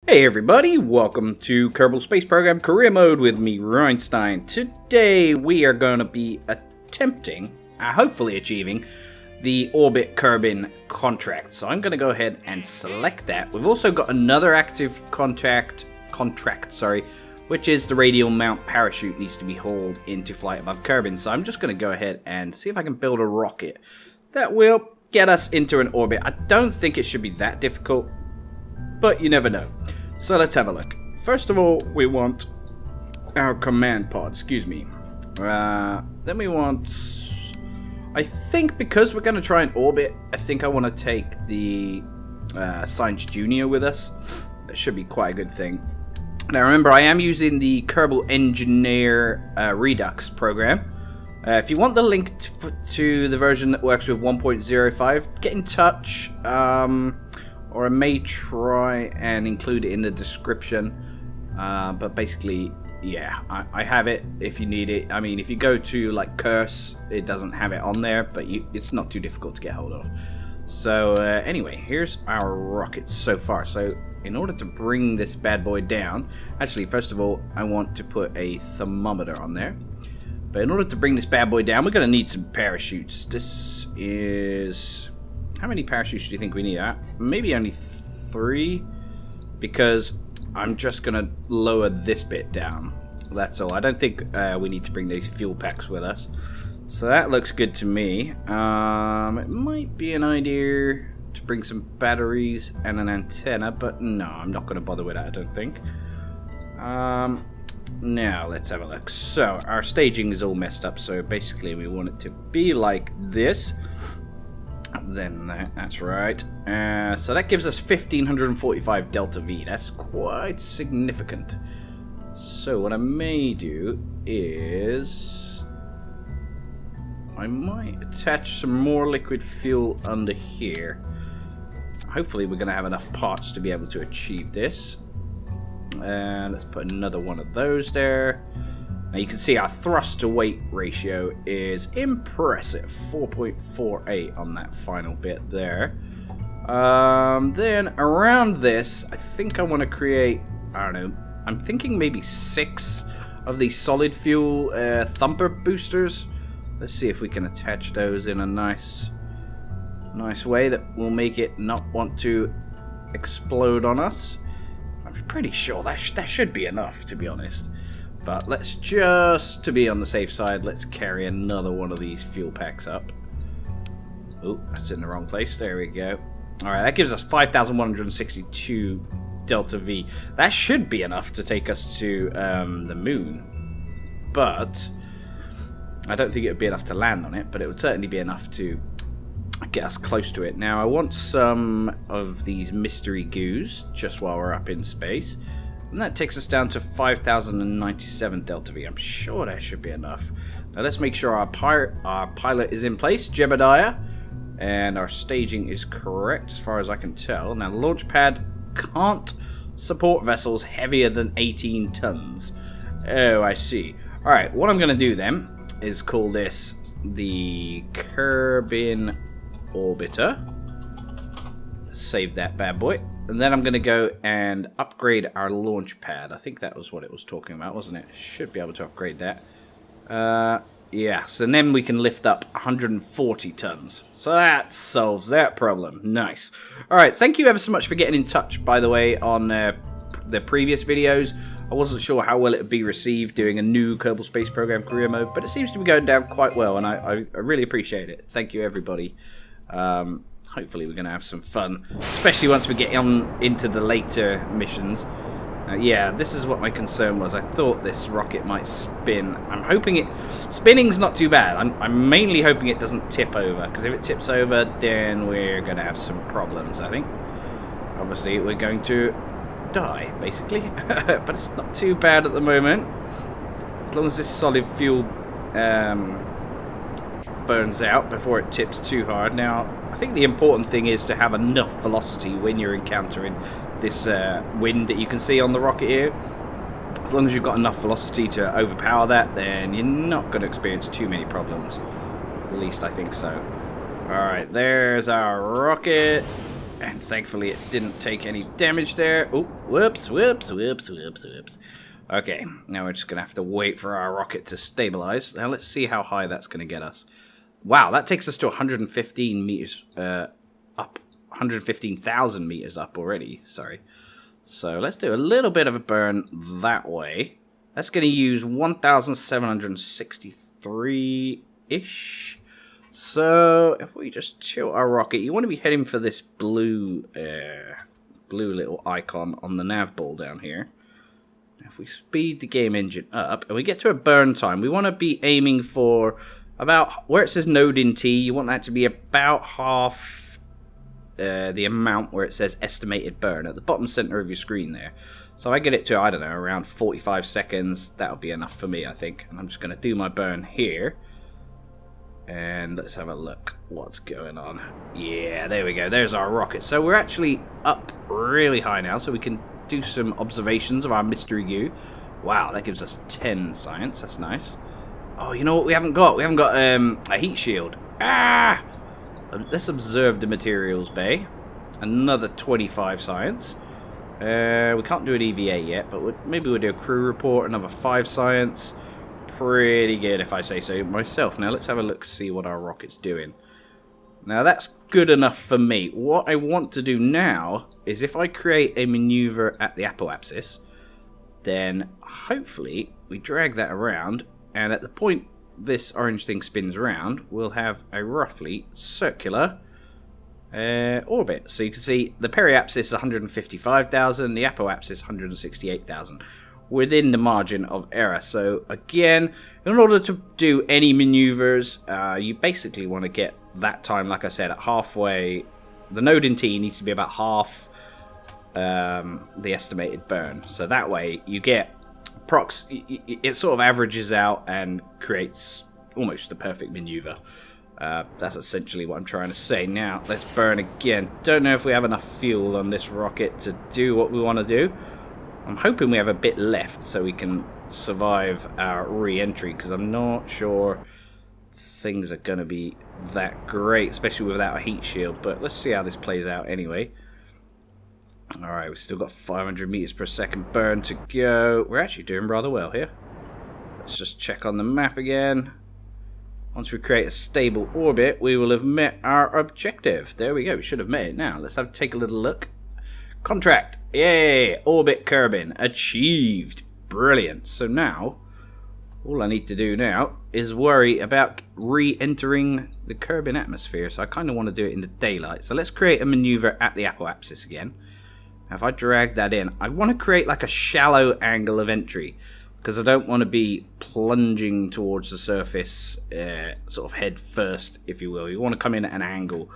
Hey everybody, welcome to Kerbal Space Program Career Mode with me, REinstein. Today we are going to be attempting, hopefully achieving, the Orbit KERBIN contract. So I'm going to go ahead and select that. We've also got another active contract, which is the radial mount parachute needs to be hauled into flight above KERBIN. So I'm just going to go ahead and see if I can build a rocket that will get us into an orbit. I don't think it should be that difficult, but you never know. So let's have a look. First of all, we want our command pod, then we want, I think because we're going to try and orbit, I think I want to take the Science Junior with us. That should be quite a good thing. Now remember, I am using the Kerbal Engineer Redux program. If you want the link to the version that works with 1.05, get in touch. Or I may try and include it in the description. But basically, yeah, I have it if you need it. I mean, if you go to like Curse, it doesn't have it on there, but it's not too difficult to get hold of. So anyway, here's our rocket so far. So in order to bring this bad boy down, actually, first of all, I want to put a thermometer on there. But in order to bring this bad boy down, we're going to need some parachutes. This is... How many parachutes do you think we need? Maybe only 3, because I'm just going to lower this bit down. That's all. I don't think we need to bring these fuel packs with us. So that looks good to me. It might be an idea to bring some batteries and an antenna, but no, I'm not going to bother with that, I don't think. Now, let's have a look. So, our staging is all messed up, so basically we want it to be like this. Then that's right. So that gives us 1545 delta V. That's quite significant. So what I may do is I might attach some more liquid fuel under here. Hopefully we're going to have enough parts to be able to achieve this. Let's put another one of those there. Now you can see our thrust to weight ratio is impressive, 4.48 on that final bit there. Then around this, I think I want to create, I don't know, I'm thinking maybe 6 of these solid fuel thumper boosters. Let's see if we can attach those in a nice way that will make it not want to explode on us. I'm pretty sure that should be enough, to be honest. But let's just, to be on the safe side, let's carry another one of these fuel packs up. Oh, that's in the wrong place. There we go. Alright, that gives us 5,162 delta V. That should be enough to take us to the moon. But I don't think it would be enough to land on it, but it would certainly be enough to get us close to it. Now, I want some of these mystery goos just while we're up in space. And that takes us down to 5,097 delta V. I'm sure that should be enough. Now let's make sure our pilot is in place, Jebediah. And our staging is correct as far as I can tell. Now the launch pad can't support vessels heavier than 18 tons. Oh, I see. Alright, what I'm going to do then is call this the KERBIN Orbiter. Save that bad boy. And then I'm going to go and upgrade our launch pad. I think that was what it was talking about, wasn't it? Should be able to upgrade that. Yes, and then we can lift up 140 tons. So that solves that problem. Nice. Alright, thank you ever so much for getting in touch, by the way, on the previous videos. I wasn't sure how well it would be received doing a new Kerbal Space Program career mode, but it seems to be going down quite well, and I really appreciate it. Thank you, everybody. Hopefully we're going to have some fun, especially once we get into the later missions. Yeah, this is what my concern was. I thought this rocket might spin. I'm hoping spinning's not too bad. I'm mainly hoping it doesn't tip over, because if it tips over, then we're going to have some problems, I think. Obviously, we're going to die, basically. But it's not too bad at the moment. As long as this solid fuel burns out before it tips too hard. Now, I think the important thing is to have enough velocity when you're encountering this wind that you can see on the rocket here. As long as you've got enough velocity to overpower that, then you're not going to experience too many problems. At least I think so. Alright, there's our rocket. And thankfully it didn't take any damage there. Oh, whoops. Okay, now we're just going to have to wait for our rocket to stabilize. Now let's see how high that's going to get us. Wow, that takes us to 115 meters up. 115,000 meters up already, sorry. So let's do a little bit of a burn that way. That's going to use 1,763-ish. So if we just tilt our rocket, you want to be heading for this blue little icon on the nav ball down here. If we speed the game engine up and we get to a burn time, we want to be aiming for about where it says node in T. You want that to be about half the amount where it says estimated burn at the bottom center of your screen there. So I get it to, I don't know, around 45 seconds. That'll be enough for me, I think. And I'm just going to do my burn here. And let's have a look what's going on. Yeah, there we go. There's our rocket. So we're actually up really high now, so we can do some observations of our mystery goo. Wow, that gives us 10 science. That's nice. Oh, you know what we haven't got? We haven't got a heat shield. Ah! Let's observe the materials bay. Another 25 science. We can't do an EVA yet, but maybe we'll do a crew report. Another 5 science. Pretty good if I say so myself. Now let's have a look to see what our rocket's doing. Now that's good enough for me. What I want to do now is if I create a maneuver at the apoapsis, then hopefully we drag that around, and at the point this orange thing spins around, we'll have a roughly circular orbit. So you can see the periapsis is 155,000, the apoapsis 168,000. Within the margin of error. So again, in order to do any maneuvers, you basically want to get that time, like I said, at halfway. The node in T needs to be about half the estimated burn. So that way you get it sort of averages out and creates almost the perfect maneuver. That's essentially what I'm trying to say. Now let's burn again. Don't know if we have enough fuel on this rocket to do what we want to do. I'm hoping we have a bit left so we can survive our re-entry, because I'm not sure things are going to be that great, especially without a heat shield. But let's see how this plays out anyway. Alright, we've still got 500 meters per second burn to go. We're actually doing rather well here. Let's just check on the map again. Once we create a stable orbit, we will have met our objective. There we go, we should have met it now. Let's take a little look. Contract! Yay! Orbit Kerbin achieved! Brilliant. So now, all I need to do now is worry about re-entering the Kerbin atmosphere. So I kind of want to do it in the daylight. So let's create a maneuver at the apoapsis again. Now if I drag that in, I want to create like a shallow angle of entry, because I don't want to be plunging towards the surface sort of head first, if you will. You want to come in at an angle.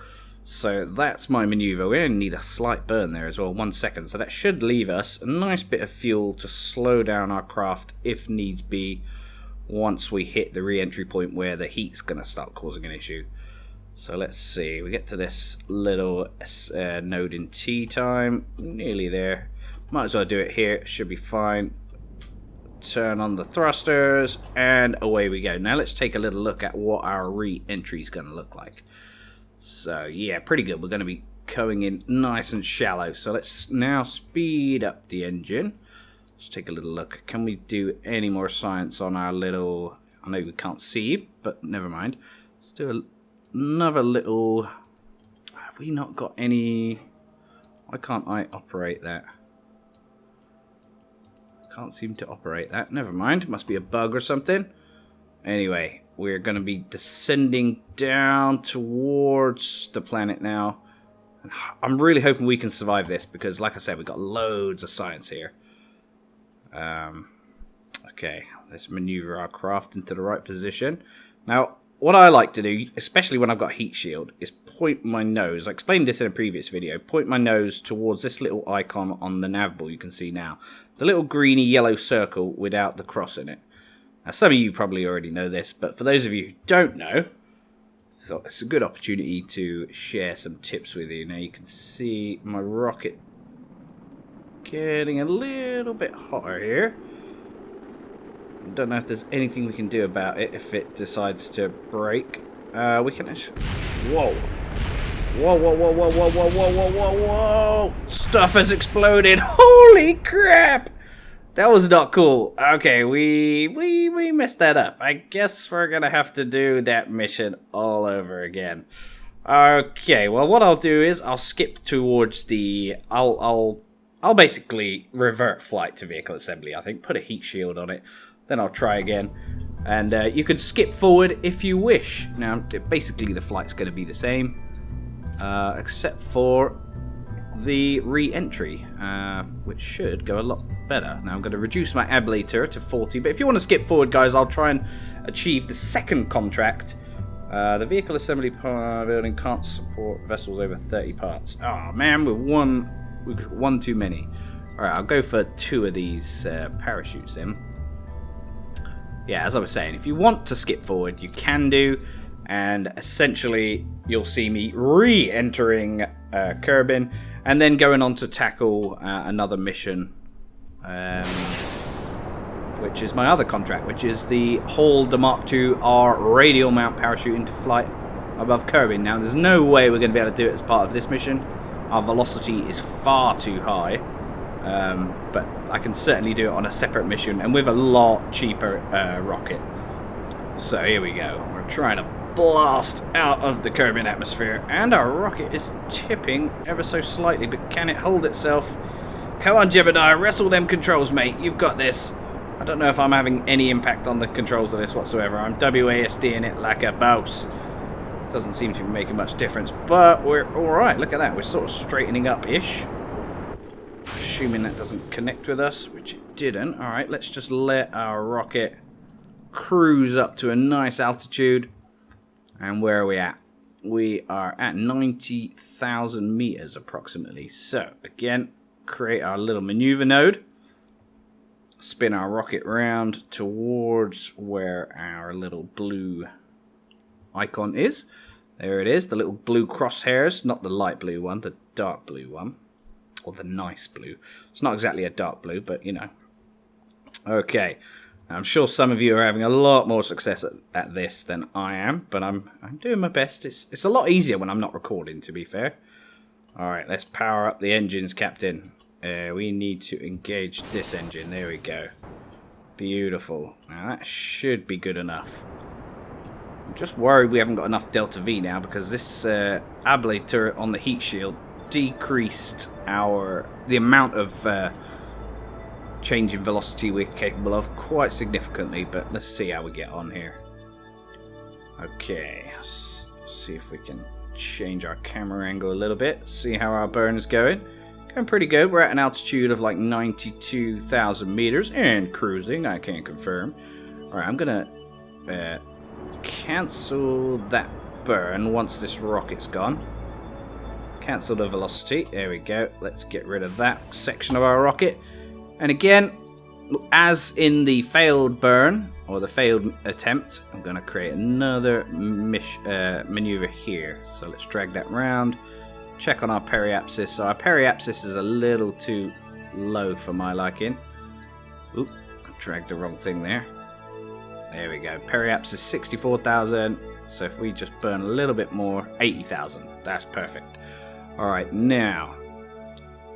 So that's my maneuver. We only need a slight burn there as well, 1 second. So that should leave us a nice bit of fuel to slow down our craft if needs be, once we hit the re-entry point where the heat's going to start causing an issue. So let's see. We get to this little node in T time. Nearly there. Might as well do it here. It should be fine. Turn on the thrusters and away we go. Now let's take a little look at what our re-entry is going to look like. So yeah, pretty good. We're going to be going in nice and shallow. So let's now speed up the engine. Let's take a little look. Can we do any more science on our little... I know we can't see, but never mind. Let's do another little... Have we not got any... Why can't I operate that? Can't seem to operate that. Never mind. Must be a bug or something. Anyway, we're going to be descending down towards the planet now. And I'm really hoping we can survive this, because, like I said, we've got loads of science here. Okay, let's maneuver our craft into the right position. Now, what I like to do, especially when I've got heat shield, is point my nose. I explained this in a previous video. Point my nose towards this little icon on the nav ball you can see now. The little greeny yellow circle without the cross in it. Now, some of you probably already know this, but for those of you who don't know, so it's a good opportunity to share some tips with you. Now, you can see my rocket getting a little bit hotter here. Don't know if there's anything we can do about it if it decides to break. We can actually... Whoa! Whoa, whoa, whoa, whoa, whoa, whoa, whoa, whoa, whoa, whoa! Stuff has exploded! Holy crap! That was not cool. Okay, we messed that up. I guess we're gonna have to do that mission all over again. Okay, well, what I'll do is I'll skip towards the... I'll basically revert flight to vehicle assembly, I think. Put a heat shield on it. Then I'll try again. And you can skip forward if you wish. Now, basically the flight's going to be the same. Except for the re-entry, which should go a lot better. Now I'm going to reduce my ablator to 40, but if you want to skip forward, guys, I'll try and achieve the second contract. The vehicle assembly building can't support vessels over 30 parts. Oh man, we've got one too many. Alright, I'll go for 2 of these parachutes then. Yeah, as I was saying, if you want to skip forward, you can do, and essentially you'll see me re-entering KERBIN, and then going on to tackle another mission, which is my other contract, which is the haul the Mark II R radial mount parachute into flight above KERBIN. Now, there's no way we're going to be able to do it as part of this mission. Our velocity is far too high, but I can certainly do it on a separate mission and with a lot cheaper rocket. So here we go. We're trying to blast out of the KERBIN atmosphere, and our rocket is tipping ever so slightly, but can it hold itself? Come on, Jebediah, wrestle them controls, mate. You've got this. I don't know if I'm having any impact on the controls of this whatsoever. I'm WASDing it like a boss. Doesn't seem to be making much difference, but we're alright. Look at that. We're sort of straightening up-ish. Assuming that doesn't connect with us, which it didn't. Alright, let's just let our rocket cruise up to a nice altitude. And where are we at? We are at 90,000 meters approximately. So, again, create our little maneuver node. Spin our rocket round towards where our little blue icon is. There it is, the little blue crosshairs. Not the light blue one, the dark blue one. Or the nice blue. It's not exactly a dark blue, but you know. Okay. I'm sure some of you are having a lot more success at this than I am, but I'm doing my best. It's a lot easier when I'm not recording, to be fair. Alright, let's power up the engines, Captain. We need to engage this engine. There we go. Beautiful. Now that should be good enough. I'm just worried we haven't got enough Delta V now, because this ablator on the heat shield decreased the amount of change in velocity we're capable of quite significantly, but let's see how we get on here. Okay, let's see if we can change our camera angle a little bit, see how our burn is going. Going pretty good. We're at an altitude of like 92,000 meters and cruising, I can confirm. Alright, I'm gonna cancel that burn once this rocket's gone. Cancel the velocity. There we go. Let's get rid of that section of our rocket. And again, as in the failed burn, or the failed attempt, I'm going to create another maneuver here. So let's drag that round. Check on our periapsis. So our periapsis is a little too low for my liking. Oop, I dragged the wrong thing there. There we go. Periapsis 64,000. So if we just burn a little bit more, 80,000. That's perfect. Alright, now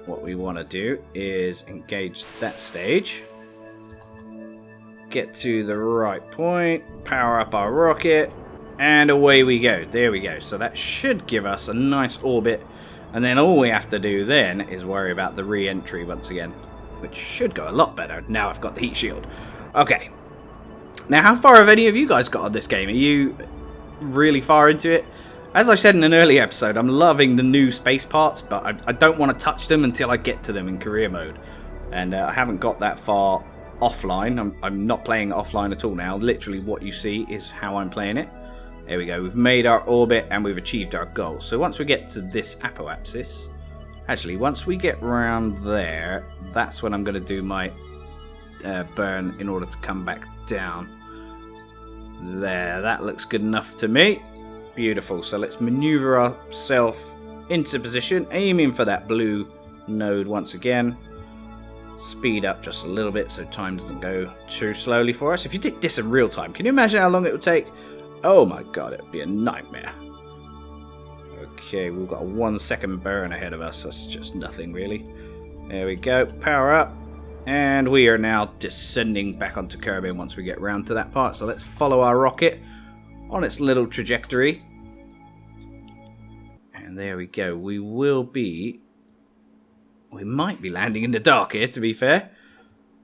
what we want to do is engage that stage. Get to the right point. Power up our rocket. And away we go. There we go. So that should give us a nice orbit. And then all we have to do then is worry about the re-entry once again. Which should go a lot better now I've got the heat shield. Okay. Now how far have any of you guys got on this game? Are you really far into it? As I said in an earlier episode, I'm loving the new space parts, but I don't want to touch them until I get to them in career mode. And I haven't got that far offline. I'm not playing offline at all now. Literally what you see is how I'm playing it. There we go. We've made our orbit and we've achieved our goal. So once we get to this apoapsis, actually once we get round there, that's when I'm going to do my burn in order to come back down. There, that looks good enough to me. Beautiful. So let's maneuver ourselves into position, aiming for that blue node once again. Speed up just a little bit so time doesn't go too slowly for us. If you did this in real time, can you imagine how long it would take? Oh my god, it would be a nightmare. Okay, we've got a 1 second burn ahead of us. That's just nothing, really. There we go. Power up. And we are now descending back onto Kerbin once we get round to that part. So let's follow our rocket on its little trajectory. And there we go. We might be landing in the dark here, to be fair.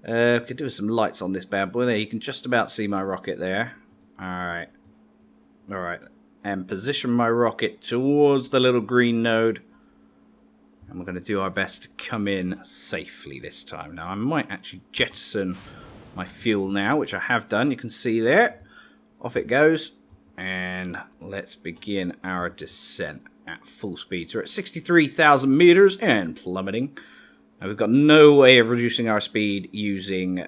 Could do some lights on this bad boy. There, you can just about see my rocket there. Alright. Alright. And position my rocket towards the little green node. And we're going to do our best to come in safely this time. Now, I might actually jettison my fuel now, which I have done. You can see there. Off it goes. And let's begin our descent at full speed. So we're at 63,000 meters and plummeting. Now, we've got no way of reducing our speed using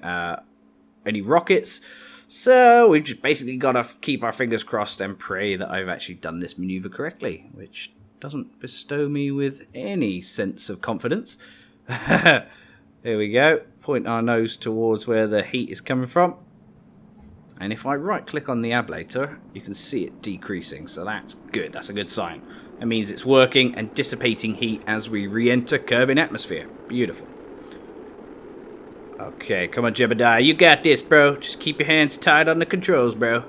any rockets. So we've just basically got to keep our fingers crossed and pray that I've actually done this maneuver correctly, which doesn't bestow me with any sense of confidence. There we go. Point our nose towards where the heat is coming from. And if I right click on the ablator, you can see it decreasing. So that's good. That's a good sign. That means it's working and dissipating heat as we re-enter Kerbin atmosphere. Beautiful. Okay, come on, Jebediah. You got this, bro. Just keep your hands tight on the controls, bro.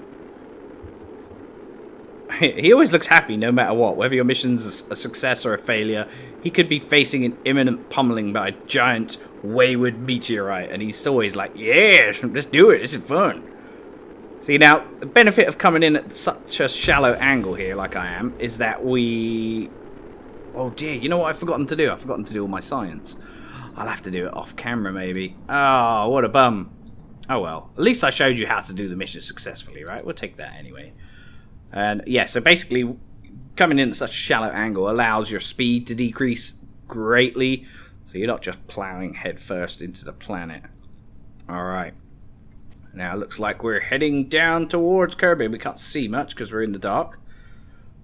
He always looks happy no matter what. Whether your mission's a success or a failure, he could be facing an imminent pummeling by a giant wayward meteorite. And he's always like, yeah, let's do it. This is fun. See, now, the benefit of coming in at such a shallow angle here, like I am, is that we... Oh, dear. You know what I've forgotten to do? I've forgotten to do all my science. I'll have to do it off camera, maybe. Oh, what a bum. Oh, well. At least I showed you how to do the mission successfully, right? We'll take that anyway. And, yeah, so basically, coming in at such a shallow angle allows your speed to decrease greatly. So you're not just plowing headfirst into the planet. Alright. Now, it looks like we're heading down towards Kerbin. We can't see much because we're in the dark.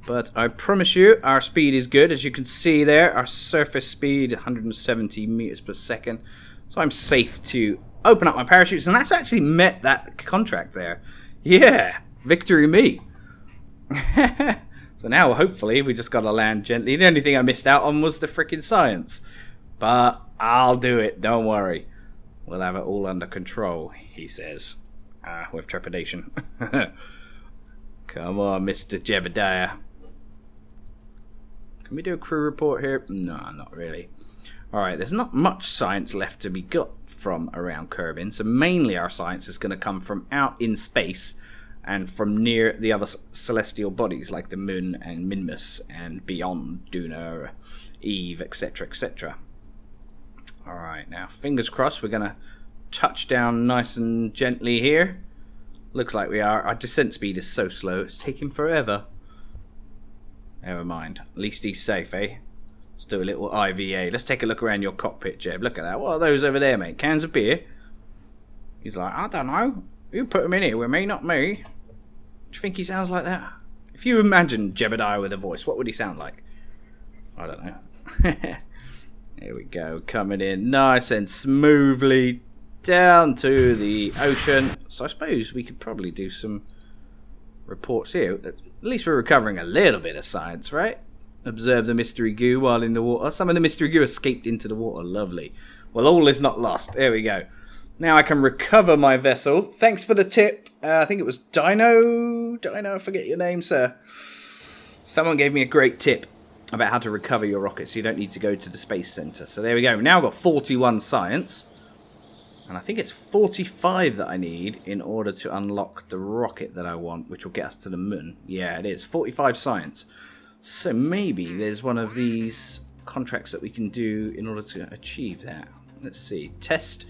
But I promise you, our speed is good. As you can see there, our surface speed, 170 meters per second. So I'm safe to open up my parachutes. And that's actually met that contract there. Yeah, victory me. So now, hopefully, we just got to land gently. The only thing I missed out on was the freaking science. But I'll do it, don't worry. We'll have it all under control, he says. With trepidation. Come on, Mr. Jebediah. Can we do a crew report here? No, not really. Alright, there's not much science left to be got from around Kerbin. So mainly our science is going to come from out in space and from near the other celestial bodies like the Moon and Minmus and beyond Duna, Eve, etc, etc. Alright, now fingers crossed we're going to touch down nice and gently here. Looks like we are. Our descent speed is so slow, it's taking forever. Never mind. At least he's safe, eh? Let's do a little IVA. Let's take a look around your cockpit, Jeb. Look at that. What are those over there, mate? Cans of beer? He's like, I don't know. You put them in here with me, not me. Do you think he sounds like that? If you imagine Jebediah with a voice, what would he sound like? I don't know. Here we go. Coming in nice and smoothly down to the ocean. So I suppose we could probably do some reports here. At least we're recovering a little bit of science, right? Observe the mystery goo while in the water. Some of the mystery goo escaped into the water. Lovely. Well, all is not lost. There we go. Now I can recover my vessel. Thanks for the tip. I think it was Dino. I forget your name, sir. Someone gave me a great tip about how to recover your rocket so you don't need to go to the space center. So there we go. We've now got 41 science. And I think it's 45 that I need in order to unlock the rocket that I want, which will get us to the moon. Yeah, it is. 45 science. So maybe there's one of these contracts that we can do in order to achieve that. Let's see. Test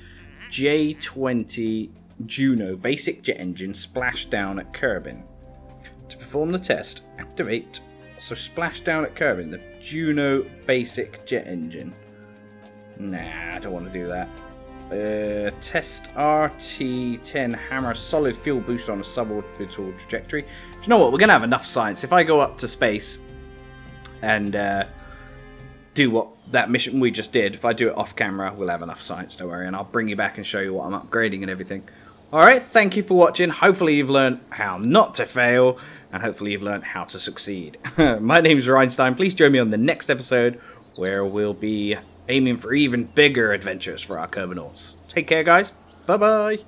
J20 Juno basic jet engine splashdown at Kerbin. To perform the test, activate. So splashdown at Kerbin, the Juno basic jet engine. Nah, I don't want to do that. Test RT10 hammer solid fuel boost on a suborbital trajectory. Do you know what? We're going to have enough science. If I go up to space and do what that mission we just did, if I do it off camera, we'll have enough science, don't worry. And I'll bring you back and show you what I'm upgrading and everything. Alright, thank you for watching. Hopefully you've learned how not to fail. and hopefully you've learned how to succeed. My name's REinstein. Please join me on the next episode, where we'll be aiming for even bigger adventures for our Kerbinauts. Take care, guys. Bye-bye.